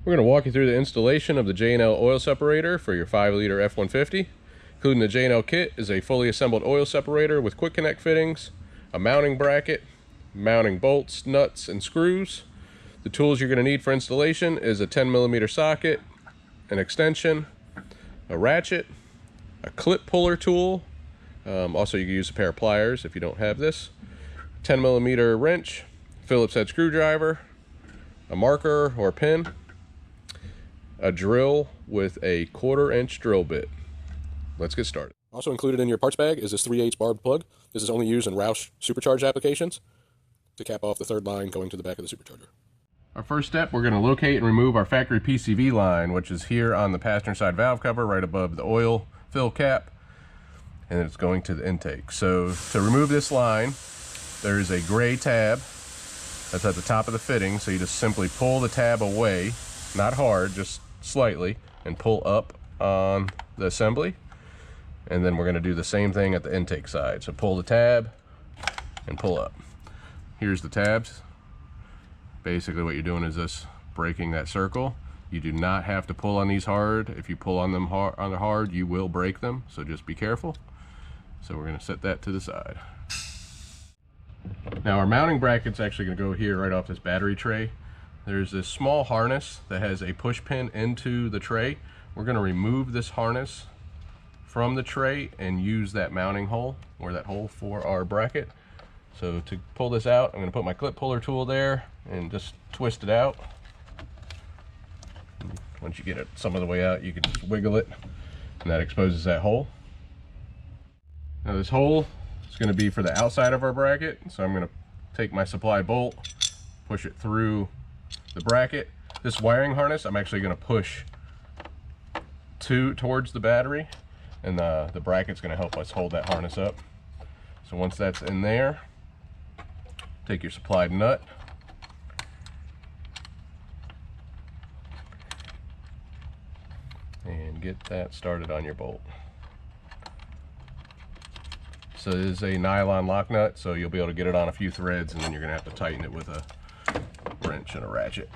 We're going to walk you through the installation of the J&L oil separator for your 5-liter F-150. Including the J&L kit is a fully assembled oil separator with quick connect fittings, a mounting bracket, mounting bolts, nuts, and screws. The tools you're going to need for installation is a 10mm socket, an extension, a ratchet, a clip puller tool. Also, you can use a pair of pliers if you don't have this. 10mm wrench, Phillips head screwdriver, a marker or pin, a drill with a 1/4-inch drill bit. Let's get started. Also included in your parts bag is this 3/8 barbed plug. This is only used in Roush supercharged applications to cap off the third line going to the back of the supercharger. Our first step, we're going to locate and remove our factory PCV line, which is here on the passenger side valve cover right above the oil fill cap, and it's going to the intake. So to remove this line, there is a gray tab that's at the top of the fitting, so you just simply pull the tab away, not hard, just slightly, and pull up on the assembly. And then we're going to do the same thing at the intake side. So pull the tab and pull up. Here's the tabs. Basically what you're doing is just breaking that circle. You do not have to pull on these hard. If you pull on them hard, you will break them, so just be careful. So we're going to set that to the side. Now our mounting bracket's actually going to go here right off this battery tray. There's this small harness that has a push pin into the tray. We're going to remove this harness from the tray and use that mounting hole, or that hole for our bracket. So to pull this out, I'm going to put my clip puller tool there and just twist it out. Once you get it some of the way out, you can just wiggle it, and that exposes that hole. Now this hole is going to be for the outside of our bracket, so I'm going to take my supply bolt, push it through the bracket. This wiring harness I'm actually going to push towards the battery, and the bracket's going to help us hold that harness up. So once that's in there, take your supplied nut, and get that started on your bolt. So this is a nylon lock nut, so you'll be able to get it on a few threads, and then you're going to have to tighten it with a wrench and a ratchet.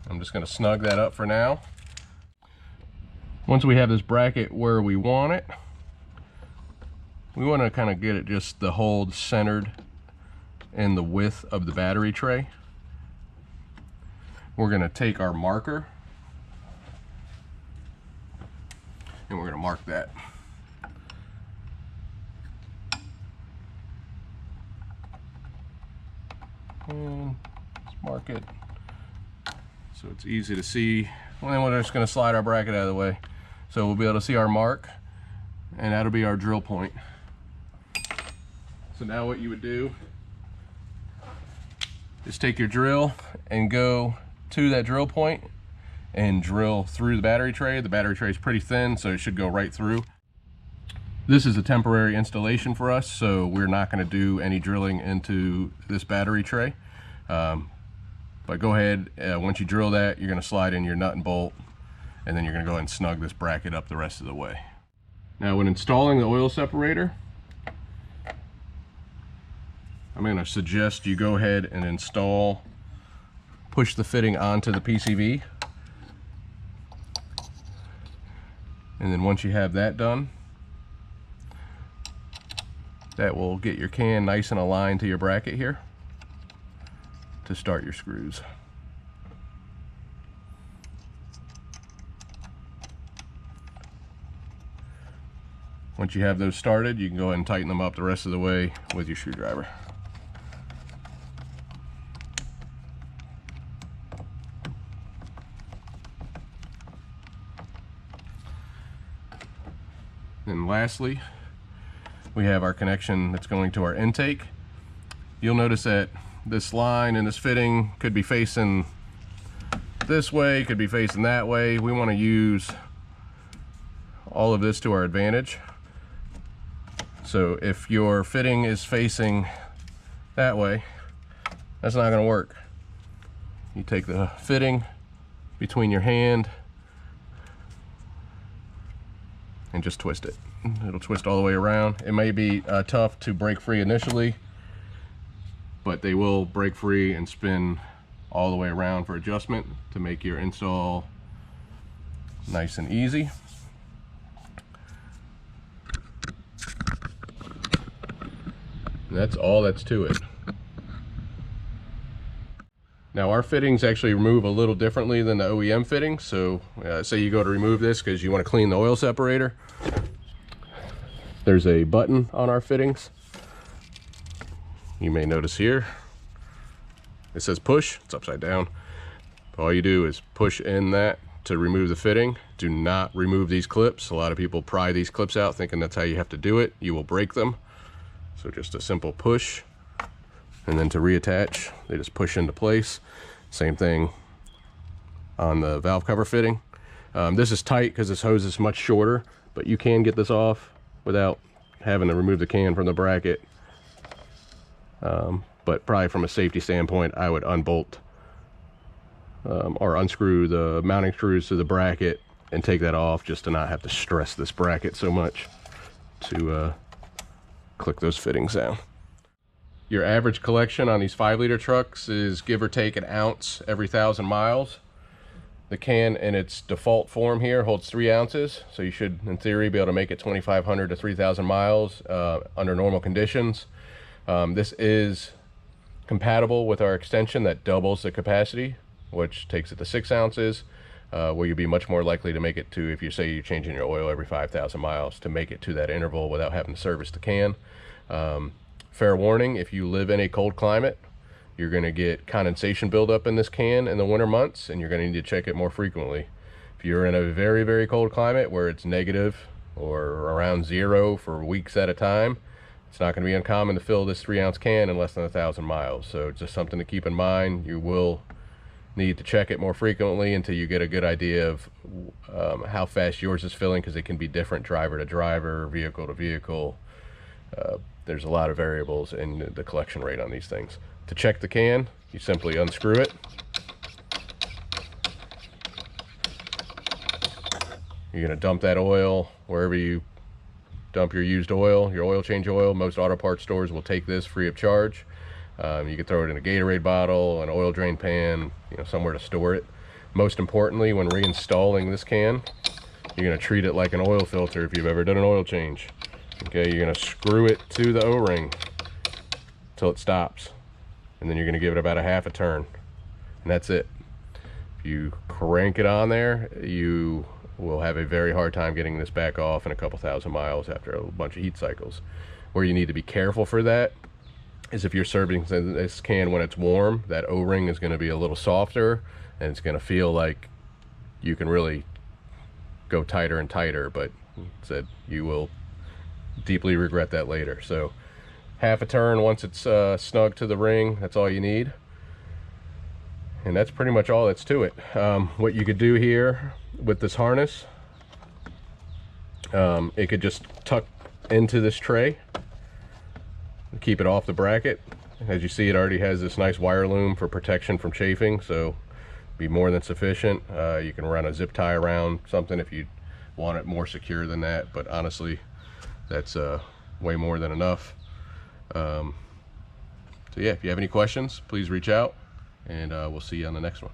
I'm just going to snug that up for now. Once we have this bracket where we want it, we want to kind of get it just the hole centered in the width of the battery tray. We're going to take our marker and we're going to mark that. And let's mark it so it's easy to see. And then we're just going to slide our bracket out of the way, so we'll be able to see our mark, and that'll be our drill point. So now what you would do is take your drill and go to that drill point and drill through the battery tray. The battery tray is pretty thin, so it should go right through. This is a temporary installation for us, so we're not going to do any drilling into this battery tray. But go ahead, once you drill that, you're going to slide in your nut and bolt, and then you're going to go ahead and snug this bracket up the rest of the way. Now when installing the oil separator, I'm going to suggest you go ahead and push the fitting onto the PCV. And then once you have that done, that will get your can nice and aligned to your bracket here to start your screws. Once you have those started, you can go ahead and tighten them up the rest of the way with your screwdriver. And lastly, we have our connection that's going to our intake. You'll notice that this line and this fitting could be facing this way, could be facing that way. We want to use all of this to our advantage. So if your fitting is facing that way, that's not going to work. You take the fitting, between your hand and just twist it. It'll twist all the way around. It may be tough to break free initially, but they will break free and spin all the way around for adjustment to make your install nice and easy. And that's all that's to it. Now our fittings actually remove a little differently than the OEM fittings. So say you go to remove this because you want to clean the oil separator. There's a button on our fittings. You may notice here, it says push, it's upside down. All you do is push in that to remove the fitting. Do not remove these clips. A lot of people pry these clips out thinking that's how you have to do it. You will break them. So just a simple push, and then to reattach, they just push into place. Same thing on the valve cover fitting. This is tight because this hose is much shorter, but you can get this off without having to remove the can from the bracket. But probably from a safety standpoint, I would unbolt or unscrew the mounting screws to the bracket and take that off, just to not have to stress this bracket so much to click those fittings down. Your average collection on these 5-liter trucks is give or take an ounce every 1,000 miles. The can in its default form here holds 3 ounces, so you should in theory be able to make it 2,500 to 3,000 miles under normal conditions. This is compatible with our extension that doubles the capacity, which takes it to 6 ounces, where you'll be much more likely to make it to, if you say you're changing your oil every 5,000 miles, to make it to that interval without having to service the can. Fair warning, if you live in a cold climate, you're going to get condensation buildup in this can in the winter months, and you're going to need to check it more frequently. If you're in a very, very cold climate where it's negative or around 0 for weeks at a time, it's not going to be uncommon to fill this 3-ounce can in less than 1,000 miles. So just something to keep in mind. You will need to check it more frequently until you get a good idea of how fast yours is filling, because it can be different driver to driver, vehicle to vehicle. There's a lot of variables in the collection rate on these things. To check the can, you simply unscrew it. You're going to dump that oil wherever you dump your used oil, your oil change oil. Most auto parts stores will take this free of charge. You can throw it in a Gatorade bottle, an oil drain pan, somewhere to store it. Most importantly, when reinstalling this can, you're going to treat it like an oil filter if you've ever done an oil change. Okay, you're going to screw it to the O-ring till it stops, and then you're going to give it about a half a turn, and that's it. If you crank it on there, you will have a very hard time getting this back off in a couple 1,000 miles after a bunch of heat cycles. Where you need to be careful for that is if you're servicing this can when it's warm, that O-ring is going to be a little softer, and it's going to feel like you can really go tighter and tighter, but said you will deeply regret that later. So half a turn once it's snug to the ring, that's all you need, and that's pretty much all that's to it. What you could do here with this harness, it could just tuck into this tray, keep it off the bracket. As you see, it already has this nice wire loom for protection from chafing, so be more than sufficient. You can run a zip tie around something if you want it more secure than that, but honestly, that's way more than enough. So yeah, if you have any questions, please reach out, and we'll see you on the next one.